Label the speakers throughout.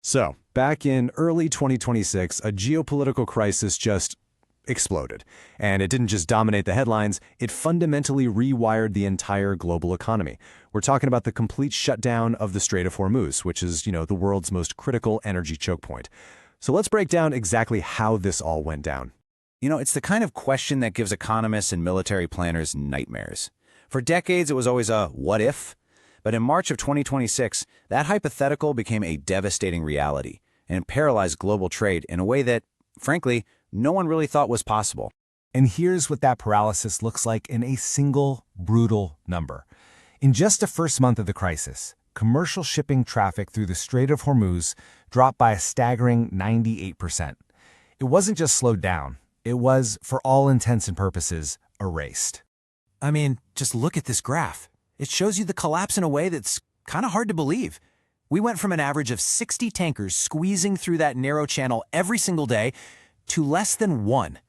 Speaker 1: So, back in early 2026, a geopolitical crisis just exploded. And it didn't just dominate the headlines, it fundamentally rewired the entire global economy. We're talking about the complete shutdown of the Strait of Hormuz, which is, the world's most critical energy choke point. So let's break down exactly how this all went down.
Speaker 2: It's the kind of question that gives economists and military planners nightmares. For decades, it was always a what if? But in March of 2026, that hypothetical became a devastating reality, and it paralyzed global trade in a way that, frankly, no one really thought was possible.
Speaker 3: And here's what that paralysis looks like in a single, brutal number. In just the first month of the crisis, commercial shipping traffic through the Strait of Hormuz dropped by a staggering 98%. It wasn't just slowed down, it was, for all intents and purposes, erased.
Speaker 2: I mean, just look at this graph. It shows you the collapse in a way that's kind of hard to believe. We went from an average of 60 tankers squeezing through that narrow channel every single day to less than one.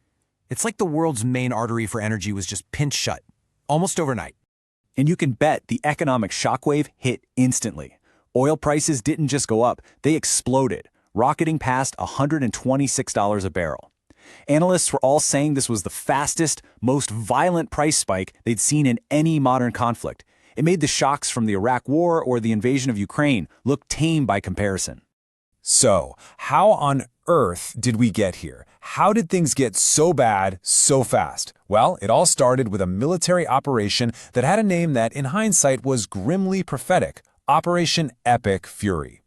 Speaker 2: It's like the world's main artery for energy was just pinched shut, almost overnight.
Speaker 4: And you can bet the economic shockwave hit instantly. Oil prices didn't just go up, they exploded, rocketing past $126 a barrel. Analysts were all saying this was the fastest, most violent price spike they'd seen in any modern conflict. It made the shocks from the Iraq War or the invasion of Ukraine look tame by comparison.
Speaker 5: So, how on earth did we get here? How did things get so bad so fast? Well, it all started with a military operation that had a name that, in hindsight, was grimly prophetic: Operation Epic Fury.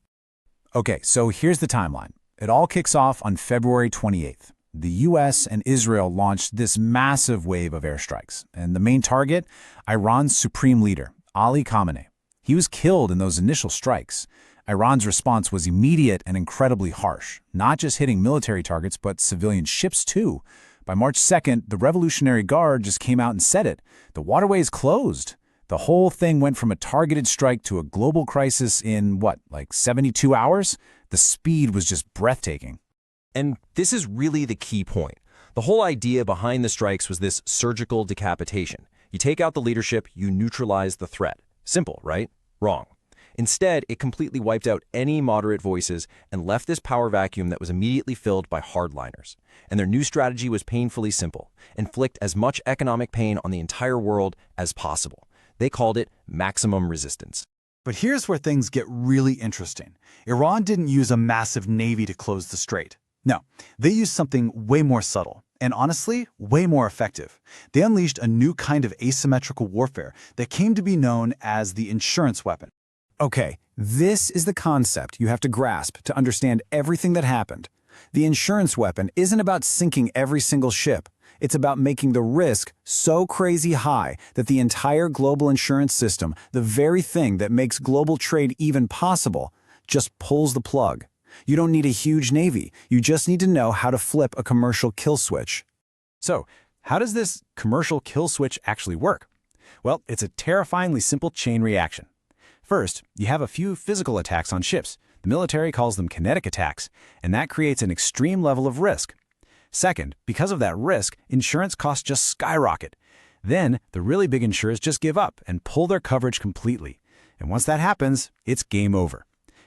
Speaker 2: Okay, so here's the timeline. It all kicks off on February 28th. The U.S. and Israel launched this massive wave of airstrikes, and the main target, Iran's supreme leader, Ali Khamenei. He was killed in those initial strikes. Iran's response was immediate and incredibly harsh, not just hitting military targets, but civilian ships too. By March 2nd, the Revolutionary Guard just came out and said it. The waterway is closed. The whole thing went from a targeted strike to a global crisis in, 72 hours? The speed was just breathtaking.
Speaker 6: And this is really the key point. The whole idea behind the strikes was this surgical decapitation. You take out the leadership, you neutralize the threat. Simple, right? Wrong. Instead, it completely wiped out any moderate voices and left this power vacuum that was immediately filled by hardliners. And their new strategy was painfully simple: inflict as much economic pain on the entire world as possible. They called it maximum resistance.
Speaker 7: But here's where things get really interesting. Iran didn't use a massive navy to close the strait. No, they used something way more subtle, and honestly, way more effective. They unleashed a new kind of asymmetrical warfare that came to be known as the insurance weapon.
Speaker 2: Okay, this is the concept you have to grasp to understand everything that happened. The insurance weapon isn't about sinking every single ship. It's about making the risk so crazy high that the entire global insurance system, the very thing that makes global trade even possible, just pulls the plug. You don't need a huge navy. You just need to know how to flip a commercial kill switch.
Speaker 3: So, how does this commercial kill switch actually work? Well, it's a terrifyingly simple chain reaction. First, you have a few physical attacks on ships. The military calls them kinetic attacks, and that creates an extreme level of risk. Second, because of that risk, insurance costs just skyrocket. Then, the really big insurers just give up and pull their coverage completely. And once that happens, it's game over.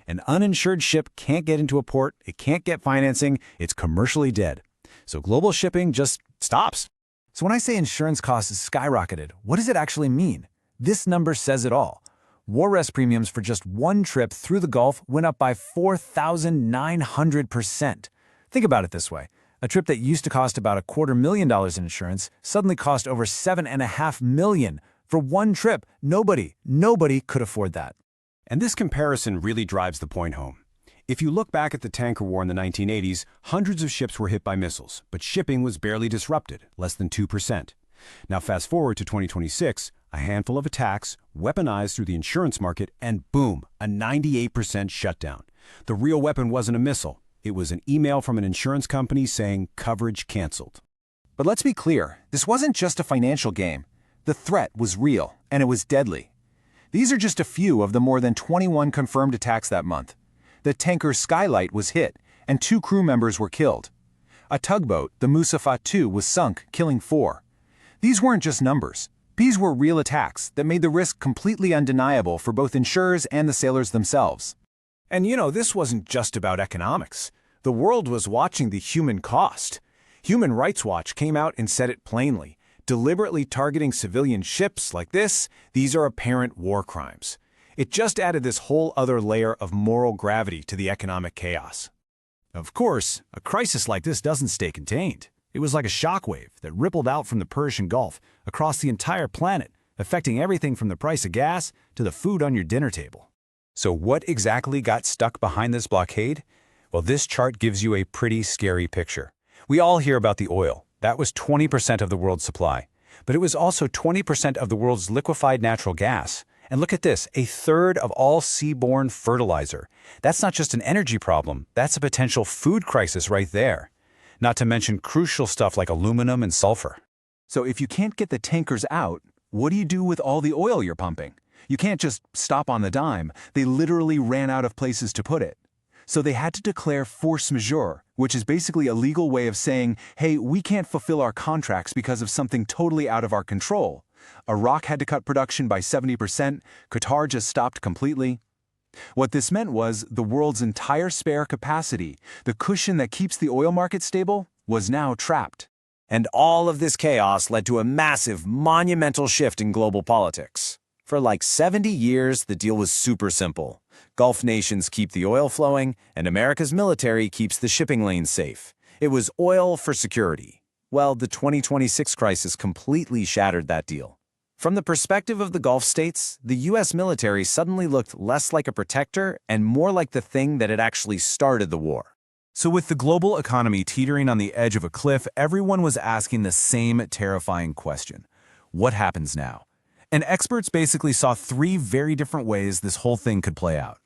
Speaker 3: An uninsured ship can't get into a port, it can't get financing, it's commercially dead. So global shipping just stops. So when I say insurance costs skyrocketed, what does it actually mean? This number says it all. War risk premiums for just one trip through the Gulf went up by 4,900%. Think about it this way. A trip that used to cost about $250,000 in insurance suddenly cost over $7.5 million. For one trip, nobody could afford that.
Speaker 1: And this comparison really drives the point home. If you look back at the tanker war in the 1980s, hundreds of ships were hit by missiles, but shipping was barely disrupted, less than 2%. Now fast forward to 2026, a handful of attacks, weaponized through the insurance market, and boom, a 98% shutdown. The real weapon wasn't a missile. It was an email from an insurance company saying coverage canceled.
Speaker 3: But let's be clear, this wasn't just a financial game. The threat was real, and it was deadly. These are just a few of the more than 21 confirmed attacks that month. The tanker Skylight was hit, and 2 crew members were killed. A tugboat, the Musafat II, was sunk, killing 4. These weren't just numbers. These were real attacks that made the risk completely undeniable for both insurers and the sailors themselves. And this wasn't just about economics. The world was watching the human cost. Human Rights Watch came out and said it plainly. Deliberately targeting civilian ships like this, these are apparent war crimes. It just added this whole other layer of moral gravity to the economic chaos. Of course, a crisis like this doesn't stay contained. It was like a shockwave that rippled out from the Persian Gulf across the entire planet, affecting everything from the price of gas to the food on your dinner table.
Speaker 5: So what exactly got stuck behind this blockade? Well, this chart gives you a pretty scary picture. We all hear about the oil. That was 20% of the world's supply. But it was also 20% of the world's liquefied natural gas. And look at this, a third of all seaborne fertilizer. That's not just an energy problem, that's a potential food crisis right there. Not to mention crucial stuff like aluminum and sulfur.
Speaker 4: So if you can't get the tankers out, what do you do with all the oil you're pumping? You can't just stop on the dime. They literally ran out of places to put it. So they had to declare force majeure, which is basically a legal way of saying, hey, we can't fulfill our contracts because of something totally out of our control. Iraq had to cut production by 70%, Qatar just stopped completely. What this meant was the world's entire spare capacity, the cushion that keeps the oil market stable, was now trapped.
Speaker 3: And all of this chaos led to a massive, monumental shift in global politics. For like 70 years, the deal was super simple. Gulf nations keep the oil flowing, and America's military keeps the shipping lanes safe. It was oil for security. Well, the 2026 crisis completely shattered that deal. From the perspective of the Gulf states, the U.S. military suddenly looked less like a protector and more like the thing that had actually started the war.
Speaker 5: So with the global economy teetering on the edge of a cliff, everyone was asking the same terrifying question. What happens now? And experts basically saw three very different ways this whole thing could play out.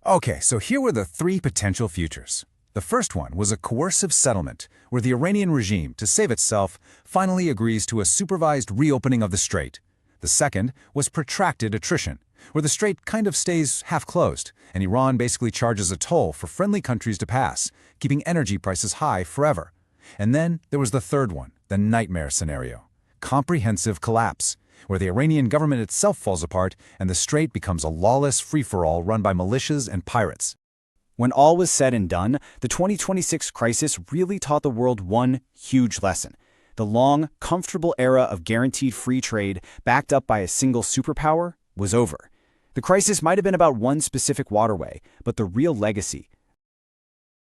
Speaker 5: Okay, so here were the three potential futures. The first one was a coercive settlement, where the Iranian regime, to save itself, finally agrees to a supervised reopening of the strait. The second was protracted attrition, where the strait kind of stays half-closed, and Iran basically charges a toll for friendly countries to pass, keeping energy prices high forever. And then there was the third one, the nightmare scenario. Comprehensive collapse, where the Iranian government itself falls apart and the strait becomes a lawless free-for-all run by militias and pirates.
Speaker 4: When all was said and done, the 2026 crisis really taught the world one huge lesson. The long, comfortable era of guaranteed free trade, backed up by a single superpower, was over. The crisis might have been about one specific waterway, but the real legacy,